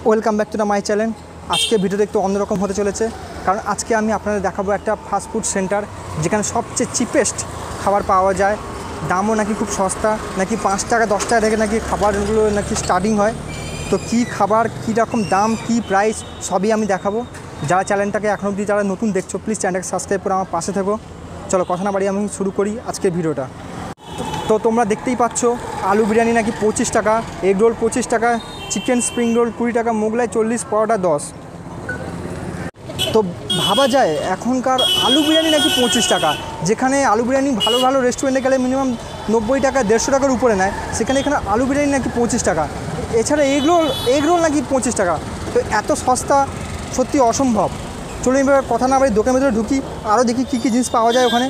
Welcome back to the my channel. আজকে ভিডিওটা একটু অন্যরকম হতে চলেছে, কারণ আজকে আমি আপনাদের দেখাবো একটা ফাস্টফুড সেন্টার যেখানে সবচেয়ে চিপেস্ট খাবার পাওয়া যায়, দামও নাকি খুব সস্তা, নাকি 5 টাকা 10 টাকা থেকে নাকি খাবারগুলো নাকি স্টার্টিং হয়। তো কী খাবার, কী রকম দাম, কী প্রাইস সবই আমি দেখাবো। যারা চ্যানেলটাকে এখন অবধি যারা নতুন দেখছো প্লিজ চ্যানেলটাকে সাবস্ক্রাইব করে আমার পাশে থেকো। চলো কথা না বাড়িয়ে আমি শুরু করি আজকের ভিডিওটা। তো তোমরা দেখতেই পাচ্ছ আলু বিরিয়ানি নাকি 25 টাকা, এগ রোল 25 টাকা, চিকেন স্প্রিং রোল 20 টাকা, মোগলাই 40, পরোটা 10। তো ভাবা যায় এখনকার আলু বিরিয়ানি নাকি 25 টাকা, যেখানে আলু বিরিয়ানি ভালো ভালো রেস্টুরেন্টে গেলে মিনিমাম 90 টাকা 150 টাকার উপরে নেয়, সেখানে এখানে আলু বিরিয়ানি নাকি 25 টাকা। এছাড়া এগ রোল নাকি 25 টাকা। তো এত সস্তা সত্যি অসম্ভব। চলুন এবার কথা না বাড়ি দোকানের ভিতরে ঢুকি, আরও দেখি কী কী জিনিস পাওয়া যায় ওখানে।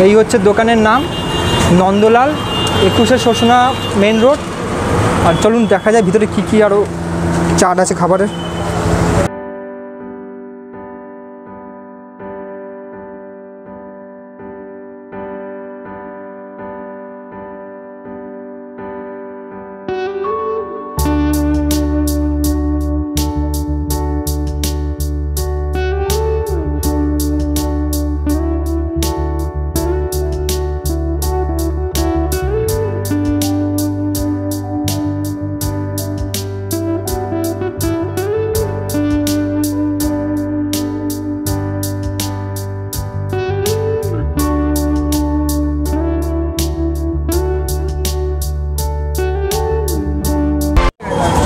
এই হচ্ছে দোকানের নাম, নন্দলাল, 21শে শোষণা মেন রোড। আর চলুন দেখা যায় ভিতরে কী কী আরও চাট আছে খাবারের।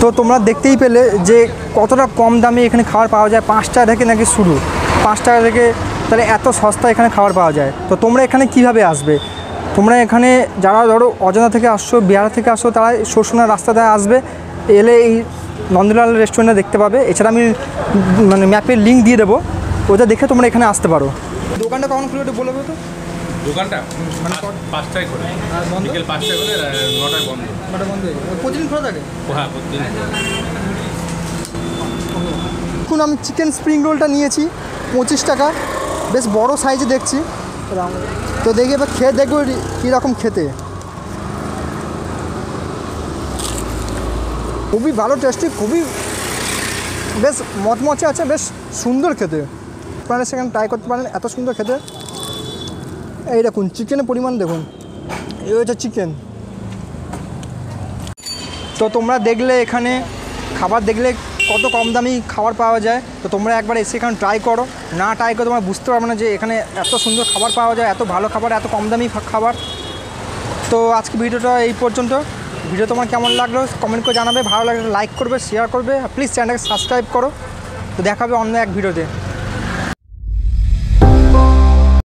তো তোমরা দেখতেই পেলে যে কতটা কম দামে এখানে খাবার পাওয়া যায়। 5 টাকা থেকে নাকি শুরু, 5 টাকা থেকে, তাহলে এত সস্তা এখানে খাবার পাওয়া যায়। তো তোমরা এখানে কিভাবে আসবে? তোমরা এখানে যারা ধরো অযোধ্যা থেকে আসছো, বিহার থেকে আসছো, তারা শোষণার রাস্তাতে আসবে, এলে এই নন্দলাল রেস্টুরেন্টে দেখতে পাবে। এছাড়া আমি মানে ম্যাপের লিঙ্ক দিয়ে দেবো, ওটা দেখে তোমরা এখানে আসতে পারো। দোকানটা কখন খুলে একটু বলবে তো? দোকানটা মানে 5টায় খোলে, বিকেল 5টায় খোলে, 9টায় বন্ধ। 9টায় বন্ধ। প্রতিদিন খোলা থাকে? হ্যাঁ, প্রতিদিন। এখন আমি চিকেন স্প্রিং রোলটা নিয়েছি 25 টাকা, বেশ বড় সাইজে দেখছি। তো দেখি এবার খেয়ে দেখবো কীরকম খেতে। খুবই ভালো টেস্টি, খুবই বেশ মচমচে আছে, বেশ সুন্দর খেতে। আপনারা সেখানে ট্রাই করতে পারেন, এত সুন্দর খেতে। এই দেখুন চিকেনের পরিমাণ দেখুন, এই হচ্ছে চিকেন। তো তোমরা দেখলে এখানে খাবার দেখলে কত কম দামি খাবার পাওয়া যায়। তো তোমরা একবার এসে এখানে ট্রাই করো, না ট্রাই করে তোমরা বুঝতে পারবে না যে এখানে এত সুন্দর খাবার পাওয়া যায়, এত ভালো খাবার, এত কম দামি খাবার। তো আজকে ভিডিওটা এই পর্যন্ত। ভিডিও তোমার কেমন লাগলো কমেন্ট করে জানাবে, ভালো লাগলে লাইক করবে, শেয়ার করবে, প্লিজ চ্যানেলটাকে সাবস্ক্রাইব করো। তো দেখা হবে অন্য এক ভিডিওতে।